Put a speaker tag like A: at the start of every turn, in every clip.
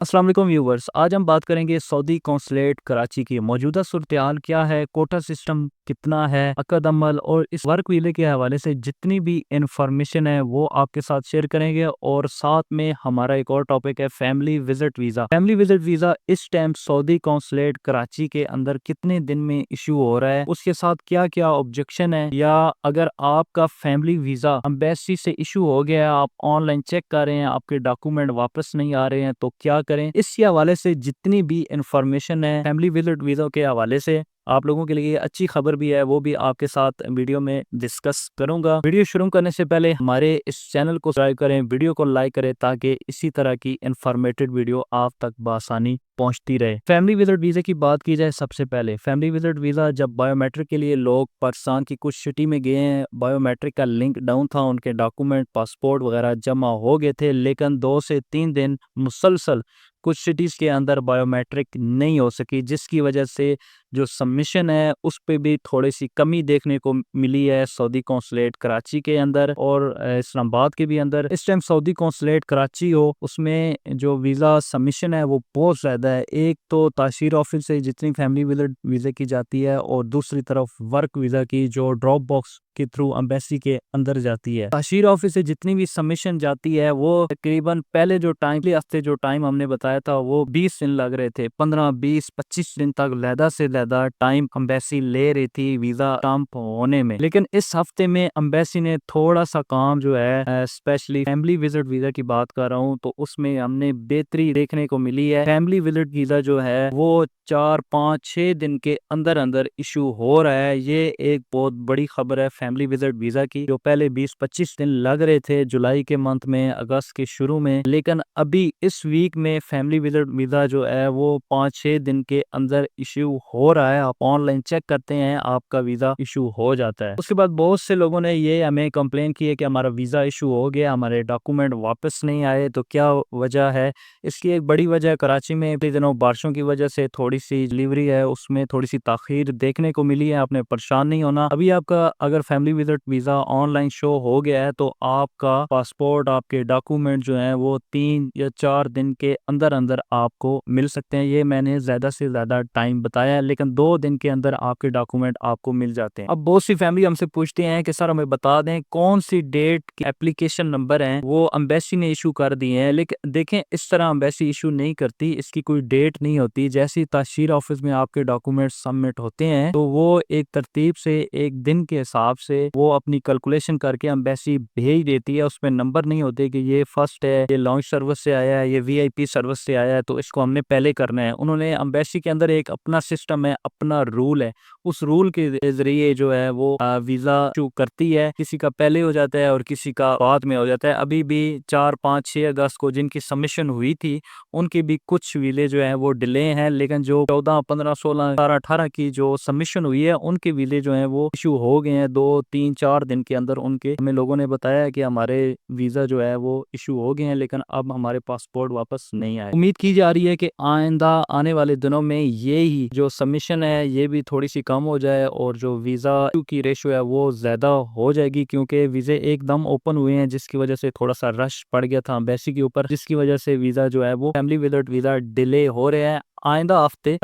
A: السلام علیکم ویورز، آج ہم بات کریں گے سعودی قونصلیٹ کراچی کی موجودہ صورتحال کیا ہے، کوٹا سسٹم کتنا ہے، عقد عمل اور اس ورک ویزے کے حوالے سے جتنی بھی انفارمیشن ہے وہ آپ کے ساتھ شیئر کریں گے، اور ساتھ میں ہمارا ایک اور ٹاپک ہے family visit visa. Family visit visa اس ٹائم سعودی قونصلیٹ کراچی کے اندر کتنے دن میں ایشو ہو رہا ہے، اس کے ساتھ کیا کیا آبجیکشن ہے، یا اگر آپ کا فیملی ویزا امبیسی سے ایشو ہو گیا ہے، آپ آن لائن چیک کر رہے ہیں، آپ کے ڈاکومنٹ واپس نہیں آ رہے ہیں تو کیا کریں۔ اس کے حوالے سے جتنی بھی انفارمیشن ہے فیملی وزٹ ویزا کے حوالے سے آپ لوگوں کے لیے اچھی خبر بھی ہے، وہ بھی آپ کے ساتھ ویڈیو میں ڈسکس کروں گا۔ ویڈیو شروع کرنے سے پہلے ہمارے اس چینل کو سبسکرائب کریں، ویڈیو کو لائک کریں تاکہ اسی طرح کی انفارمیٹڈ ویڈیو آپ تک بآسانی پہنچتی رہے۔ فیملی وزٹ ویزا کی بات کی جائے، سب سے پہلے فیملی وزٹ ویزا جب بایو میٹرک کے لیے لوگ پاکستان کی کچھ سٹی میں گئے ہیں، بایو میٹرک کا لنک ڈاؤن تھا، ان کے ڈاکومنٹ پاسپورٹ وغیرہ جمع ہو گئے تھے، لیکن 2 سے 3 دن مسلسل کچھ سٹیز کے اندر بایو میٹرک نہیں ہو سکی، جس کی وجہ سے جو سبمیشن ہے اس پہ بھی تھوڑی سی کمی دیکھنے کو ملی ہے سعودی قونصلیٹ کراچی کے اندر اور اسلام آباد کے بھی اندر۔ اس ٹائم سعودی قونصلیٹ کراچی ہو، اس میں جو ویزا سبمیشن ہے وہ بہت زیادہ ہے۔ ایک تو تاشیر آفس سے جتنی فیملی ویزا کی جاتی ہے، اور دوسری طرف ورک ویزا کی جو ڈراپ باکس کے تھرو امبیسی کے اندر جاتی ہے۔ تاشیر آفس سے جتنی بھی سبمیشن جاتی ہے وہ تقریباً پہلے جو ہفتے جو ٹائم ہم نے بتایا تھا وہ 20 دن لگ رہے تھے، 15 20 25 دن تک زیادہ سے زیادہ ٹائم امبیسی لے رہی تھی ویزا اسٹامپ ہونے میں۔ لیکن اس ہفتے میں امبیسی نے تھوڑا سا کام جو ہے اسپیشلی فیملی وزٹ ویزا کی بات کر رہا ہوں تو اس میں ہم نے بہتری دیکھنے کو ملی ہے۔ فیملی وزٹ ویزا جو ہے وہ 4 5 6 دن کے اندر اندر ایشو ہو رہا ہے۔ یہ ایک بہت بڑی خبر ہے فیملی وزٹ ویزا کی، جو پہلے 20 25 دن لگ رہے تھے جولائی کے منتھ میں، اگست کے شروع میں، لیکن ابھی اس ویک میں فیملی وزٹ ویزا جو ہے وہ 5 6 دن کے اندر ایشو ہو رہا ہے۔ آپ آن لائن چیک کرتے ہیں آپ کا ویزا ایشو ہو جاتا ہے۔ اس کے بعد بہت سے لوگوں نے یہ ہمیں کمپلین کی ہے کہ ہمارا ویزا ایشو ہو گیا، ہمارے ڈاکومنٹ واپس نہیں آئے، تو کیا وجہ ہے؟ اس کی ایک بڑی وجہ کراچی میں پچھلے دنوں بارشوں کی وجہ سے تھوڑی سی ڈلیوری ہے اس میں تھوڑی سی تاخیر دیکھنے کو ملی ہے۔ آپ نے پریشان نہیں ہونا، ابھی آپ کا اگر family visit visa online show ہو گیا ہے تو آپ کا پاسپورٹ، آپ کے ڈاکومنٹ جو ہیں وہ 3 یا 4 دن کے اندر اندر آپ کو مل سکتے ہیں۔ یہ میں نے زیادہ سے زیادہ ٹائم بتایا ہے، لیکن 2 دن کے اندر آپ کے ڈاکومنٹ آپ کو مل جاتے ہیں۔ اب بہت سی فیملی ہم سے پوچھتے ہیں کہ سر ہمیں بتا دیں کون سی ڈیٹ کے اپلیکیشن نمبر ہیں وہ امبیسی نے ایشو کر دیے ہیں، لیکن دیکھیں اس طرح امبیسی ایشو نہیں کرتی، اس کی کوئی ڈیٹ نہیں ہوتی۔ جیسی تاشیر آفس میں آپ کے ڈاکومنٹ سبمٹ ہوتے ہیں تو وہ ایک ترتیب سے ایک دن کے حساب سے وہ اپنی کیلکولیشن کر کے امبیسی بھیج دیتی ہے، اس میں نمبر نہیں ہوتے کہ یہ فرسٹ ہے، یہ لانچ سروس سے آیا ہے، یہ وی آئی پی سروس سے آیا ہے تو اس کو ہم نے پہلے کرنا ہے۔ انہوں نے امبیسی کے اندر ایک اپنا سسٹم ہے، اپنا رول ہے، اس رول کے ذریعے جو ہے وہ ویزا ایشو کرتی ہے، کسی کا پہلے ہو جاتا ہے اور کسی کا بعد میں ہو جاتا ہے۔ ابھی بھی 4 5 6 اگست کو جن کی سبمیشن ہوئی تھی ان کی بھی کچھ ویزے جو ہیں وہ ڈیلے ہیں، لیکن جو 14 15 16 17 18 کی جو سبمیشن ہوئی ہے ان کے ویزے جو ہیں وہ ایشو ہو گئے ہیں 2 3 4 دن کے اندر۔ ان کے ہمیں لوگوں نے بتایا کہ ہمارے ویزا جو ہے وہ ایشو ہو گئے ہیں، لیکن اب ہمارے پاسپورٹ واپس نہیں آئے۔ امید کی جا رہی ہے کہ آئندہ آنے والے دنوں میں یہی جو سبمیشن ہے یہ بھی تھوڑی سی کم ہو جائے اور جو ویزا کی ریشو ہے وہ زیادہ ہو جائے گی، کیونکہ ویزے ایک دم اوپن ہوئے ہیں جس کی وجہ سے تھوڑا سا رش پڑ گیا تھا امبیسی کے اوپر، جس کی وجہ سے ویزا جو ہے وہ فیملی وزٹ ویزا ڈیلے ہو رہے ہیں۔ آئندہ ہفتے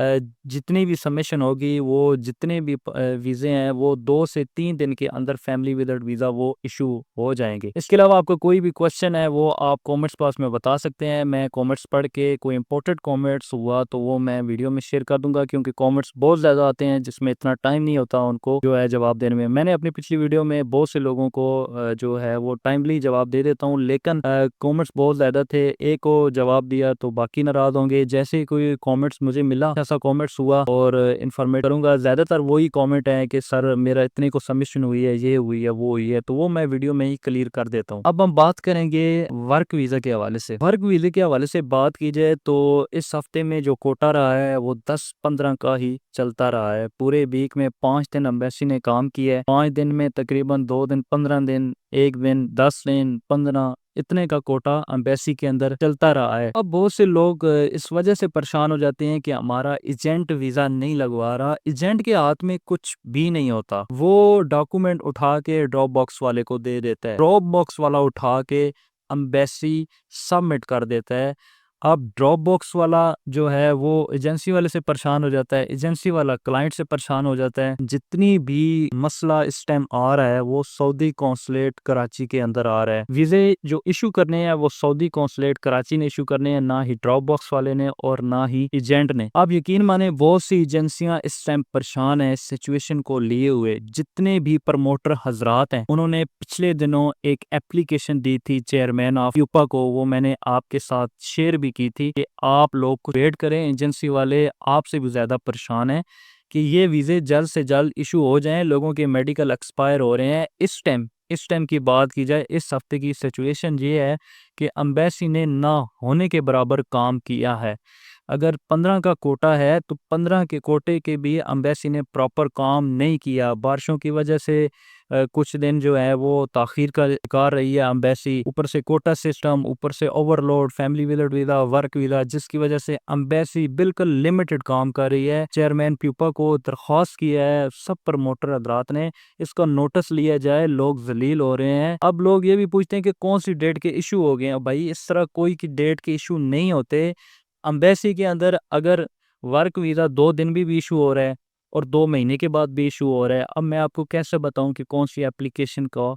A: جتنی بھی سبمیشن ہوگی، وہ جتنے بھی ویزے ہیں وہ 2 سے 3 دن کے اندر فیملی وزٹ ویزا وہ ایشو ہو جائیں گے۔ اس کے علاوہ آپ کو کوئی بھی کوشچن ہے وہ آپ کومنٹس باکس میں بتا سکتے ہیں، میں کومنٹس پڑھ کے کوئی امپورٹنٹ کومنٹس ہوا تو وہ میں ویڈیو میں شیئر کر دوں گا، کیونکہ کومنٹس بہت زیادہ آتے ہیں جس میں اتنا ٹائم نہیں ہوتا ان کو جو ہے جواب دینے میں۔ میں نے اپنی پچھلی ویڈیو میں بہت سے لوگوں کو جو ہے وہ ٹائملی جواب دے دیتا ہوں، لیکن کومنٹس بہت زیادہ تھے، ایک کو جواب دیا تو باقی ناراض ہوں گے۔ جیسے کوئی کومنٹس مجھے ملا ایسا کومنٹس ہوا اور انفارمیٹ کروں گا، زیادہ تر وہی کومنٹ ہیں کہ سر میرا اتنے کو سبمیشن ہوئی ہے، یہ ہوئی ہے، وہ ہوئی ہے، تو وہ میں ویڈیو میں ہی کلیئر کر دیتا ہوں۔ اب ہم بات کریں گے ورک ویزا کے حوالے سے۔ ورک ویزا کے حوالے سے بات کی جائے تو اس ہفتے میں جو کوٹا رہا ہے وہ 10 15 کا ہی چلتا رہا ہے۔ پورے ویک میں 5 دن امبیسی نے کام کیا ہے، 5 دن میں تقریباً 2 دن 15 دن، 1 دن 10 دن 15، اتنے کا کوٹا امبیسی کے اندر چلتا رہا ہے۔ اب بہت سے لوگ اس وجہ سے پریشان ہو جاتے ہیں کہ ہمارا ایجنٹ ویزا نہیں لگوا رہا۔ ایجنٹ کے ہاتھ میں کچھ بھی نہیں ہوتا، وہ ڈاکومنٹ اٹھا کے ڈراپ باکس والے کو دے دیتا ہے، ڈراپ باکس والا اٹھا کے امبیسی سبمٹ کر دیتا ہے۔ اب ڈراپ باکس والا جو ہے وہ ایجنسی والے سے پریشان ہو جاتا ہے، ایجنسی والا کلائنٹ سے پریشان ہو جاتا ہے۔ جتنی بھی مسئلہ اس ٹائم آ رہا ہے وہ سعودی قونصلیٹ کراچی کے اندر آ رہا ہے۔ ویزے جو ایشو کرنے ہیں وہ سعودی قونصلیٹ کراچی نے ایشو کرنے ہیں، نہ ہی ڈراپ باکس والے نے اور نہ ہی ایجنٹ نے۔ آپ یقین مانیں بہت سی ایجنسیاں اس ٹائم پریشان ہیں اس سچویشن کو لیے ہوئے۔ جتنے بھی پروموٹر حضرات ہیں انہوں نے پچھلے دنوں ایک اپلیکیشن دی تھی چیئرمین آف یوپا کو، وہ میں نے آپ کے ساتھ شیئر بھی کی تھی کہ آپ لوگ کچھ ویٹ کریں، ایجنسی والے آپ سے بھی زیادہ پریشان ہیں کہ یہ ویزے جلد سے جلد ایشو ہو جائیں۔ لوگوں کے میڈیکل ایکسپائر ہو رہے ہیں اس ٹائم کی بات کی جائے، اس ہفتے کی سچویشن یہ ہے کہ امبیسی نے نہ ہونے کے برابر کام کیا ہے۔ اگر 15 کا کوٹا ہے تو 15 کے کوٹے کے بھی امبیسی نے پراپر کام نہیں کیا۔ بارشوں کی وجہ سے کچھ دن جو ہے وہ تاخیر کا شکار رہی ہے امبیسی، اوپر سے کوٹا سسٹم، اوپر سے overload, family visit visa, work visa, جس کی وجہ سے امبیسی بالکل لمیٹڈ کام کر رہی ہے۔ چیئرمین پیوپا کو درخواست کیا ہے سب پروموٹر حضرات نے اس کا نوٹس لیا جائے، لوگ ذلیل ہو رہے ہیں۔ اب لوگ یہ بھی پوچھتے ہیں کہ کون سی ڈیٹ کے ایشو ہو گئے ہیں۔ بھائی اس طرح کوئی کی ڈیٹ کے ایشو نہیں ہوتے۔ امبیسی کے اندر اگر ورک ویزا 2 دن بھی ایشو ہو رہا ہے اور 2 مہینے کے بعد بھی ایشو ہو رہا ہے، اب میں آپ کو کیسے بتاؤں کہ کون سی اپلیکیشن کا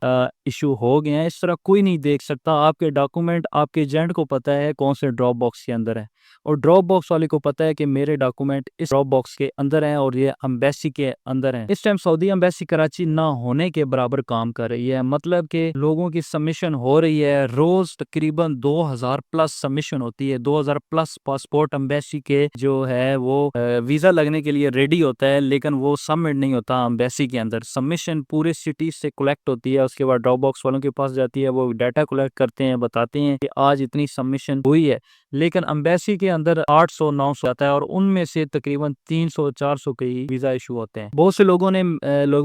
A: ایشو ہو گیا ہے؟ اس طرح کوئی نہیں دیکھ سکتا۔ آپ کے ڈاکومنٹ آپ کے ایجنٹ کو پتا ہے کون سے ڈراپ باکس کے اندر ہے، اور ڈراپ باکس والے کو پتا ہے کہ میرے ڈاکومنٹ اس ڈراپ باکس کے اندر ہیں اور یہ امبیسی کے اندر ہیں۔ اس ٹائم سعودی امبیسی کراچی نہ ہونے کے برابر کام کر رہی ہے، مطلب کہ لوگوں کی سبمیشن ہو رہی ہے روز تقریباً 2000 پلس سبمیشن ہوتی ہے۔ 2000 پلس پاسپورٹ امبیسی کے جو ہے وہ ویزا لگنے کے لیے ریڈی ہوتا ہے، لیکن وہ سبمٹ نہیں ہوتا امبیسی کے اندر۔ سبمیشن پورے سٹی سے کلیکٹ ہوتی ہے، اس کے بعد ڈراپ باکس والوں کے پاس جاتی ہے، وہ ڈیٹا کلیکٹ کرتے ہیں، بتاتے ہیں کہ آج اتنی سبمیشن ہوئی ہے، لیکن امبیسی کے اندر 800 900 آتا ہے اور ان میں سے تقریباً 300 400 کے ہی ویزا ایشو ہوتے ہیں۔ بہت سے لوگوں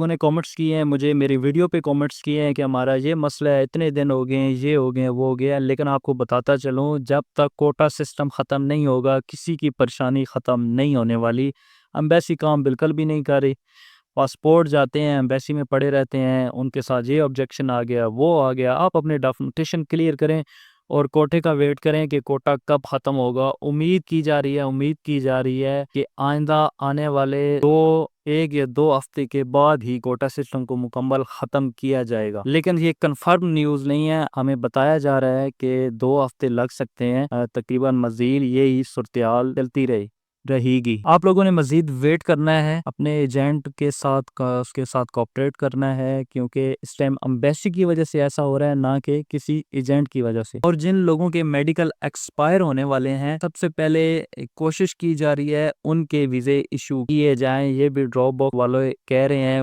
A: نے کامنٹس کیے ہیں مجھے، میری ویڈیو پہ کامنٹس کیے ہیں کہ ہمارا یہ مسئلہ ہے، اتنے دن ہو گئے ہیں، یہ ہو گئے وہ ہو گیا، لیکن آپ کو بتاتا چلوں جب تک کوٹا سسٹم ختم نہیں ہوگا کسی کی پریشانی ختم نہیں ہونے والی۔ امبیسی کام بالکل بھی نہیں کر رہی، پاسپورٹ جاتے ہیں امبیسی میں پڑے رہتے ہیں، ان کے ساتھ یہ آبجیکشن آ گیا وہ آ گیا۔ آپ اپنے ڈاکومنٹیشن کلیئر کریں اور کوٹے کا ویٹ کریں کہ کوٹا کب ختم ہوگا۔ امید کی جا رہی ہے کہ آئندہ آنے والے 1 یا 2 ہفتے کے بعد ہی کوٹا سسٹم کو مکمل ختم کیا جائے گا، لیکن یہ کنفرم نیوز نہیں ہے۔ ہمیں بتایا جا رہا ہے کہ 2 ہفتے لگ سکتے ہیں، تقریباً مزید یہی صورتحال چلتی رہے گی۔ آپ لوگوں نے مزید ویٹ کرنا ہے، اپنے ایجنٹ کے ساتھ اس کے ساتھ کوآپریٹ کرنا ہے، کیونکہ اس ٹائم امبیسی کی وجہ سے ایسا ہو رہا ہے، نہ کہ کسی ایجنٹ کی وجہ سے۔ اور جن لوگوں کے میڈیکل ایکسپائر ہونے والے ہیں سب سے پہلے کوشش کی جا رہی ہے ان کے ویزے ایشو کیے جائیں۔ یہ بھی ڈراپ باکس والے کہہ رہے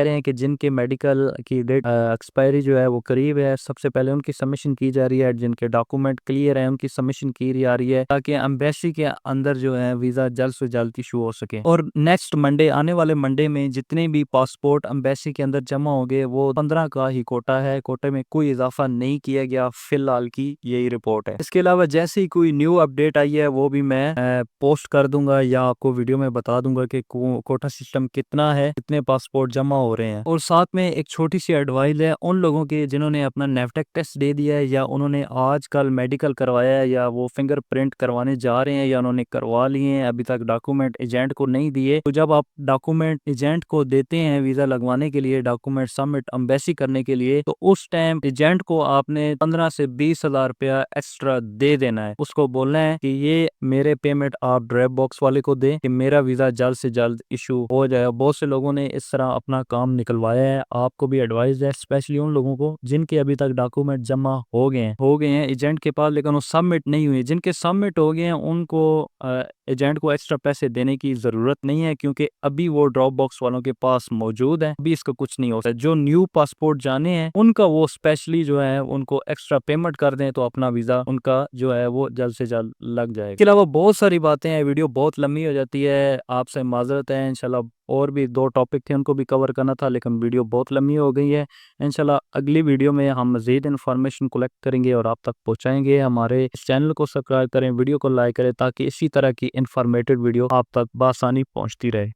A: ہیں کہ جن کے میڈیکل کی ڈیٹ ایکسپائری جو ہے وہ قریب ہے، سب سے پہلے ان کی سبمیشن کی جا رہی ہے، جن کے ڈاکومنٹ کلیئر ہیں ان کی سبمیشن کی جا رہی ہے، تاکہ امبیسی کے اندر جو ہے ویزا جلد سے جلد ایشو ہو سکے۔ اور نیکسٹ منڈے، آنے والے منڈے میں جتنے بھی پاسپورٹ امبیسی کے اندر جمع ہو گئے وہ 15 کا ہی کوٹا ہے، کوٹے میں کوئی اضافہ نہیں کیا گیا فی الحال کی یہی رپورٹ ہے۔ اس کے علاوہ جیسے ہی کوئی نیو اپڈیٹ آئی ہے وہ بھی میں پوسٹ کر دوں گا یا آپ کو ویڈیو میں بتا دوں گا کہ کوٹا سسٹم کتنا ہے، کتنے پاسپورٹ جمع ہو رہے ہیں۔ اور ساتھ میں ایک چھوٹی سی ایڈوائز ہے ان لوگوں کے جنہوں نے اپنا نیفٹیک ٹیسٹ دے دیا ہے یا انہوں نے آج کل میڈیکل کروایا ہے یا وہ فنگر پرنٹ کروانے جا رہے ہیں یا انہوں نے کروا لیے ہیں، ابھی تک ڈاکومنٹ ایجنٹ کو نہیں دیے، تو جب آپ ڈاکومنٹ ایجنٹ کو دیتے ہیں ویزا لگوانے کے لیے، ڈاکومنٹ سبمٹ امبیسی کرنے کے لیے، تو اس ٹائم ایجنٹ کو آپ نے 15 سے 20 ہزار روپیہ ایکسٹرا دے دینا ہے۔ اس کو بولنا ہے کہ یہ میرے پیمنٹ آپ ڈراپ باکس والے کو دیں کہ میرا ویزا جلد سے جلد ایشو ہو جائے۔ بہت سے لوگوں نے اس طرح اپنا کام نکلوایا ہے، آپ کو بھی ایڈوائز ہے، اسپیشلی ان لوگوں کو جن کے ابھی تک ڈاکومنٹ جمع ہو گئے ہیں ایجنٹ کے پاس، لیکن وہ سبمٹ نہیں ہوئے۔ جن کے سبمٹ ہو گئے ہیں ان کو ایجنٹ کو ایکسٹرا پیسے دینے کی ضرورت نہیں ہے، کیونکہ ابھی وہ ڈراپ باکس والوں کے پاس موجود ہیں، ابھی اس کا کچھ نہیں ہوتا۔ جو نیو پاسپورٹ جانے ہیں ان کا وہ اسپیشلی جو ہے ان کو ایکسٹرا پیمنٹ کر دیں تو اپنا ویزا ان کا جو ہے وہ جلد سے جلد لگ جائے گا۔ اس کے علاوہ بہت ساری باتیں ہیں، ویڈیو بہت لمبی ہو جاتی ہے، آپ سے معذرت ہے۔ انشاءاللہ اور بھی 2 ٹاپک تھے ان کو بھی کور کرنا تھا، لیکن ویڈیو بہت لمبی ہو گئی ہے۔ انشاءاللہ اگلی ویڈیو میں ہم مزید انفارمیشن کلیکٹ کریں گے اور آپ تک پہنچائیں گے۔ ہمارے اس چینل کو سبسکرائب کریں، ویڈیو کو لائک کریں، تاکہ اسی طرح کی انفارمیٹیو ویڈیو آپ تک بآسانی پہنچتی رہے۔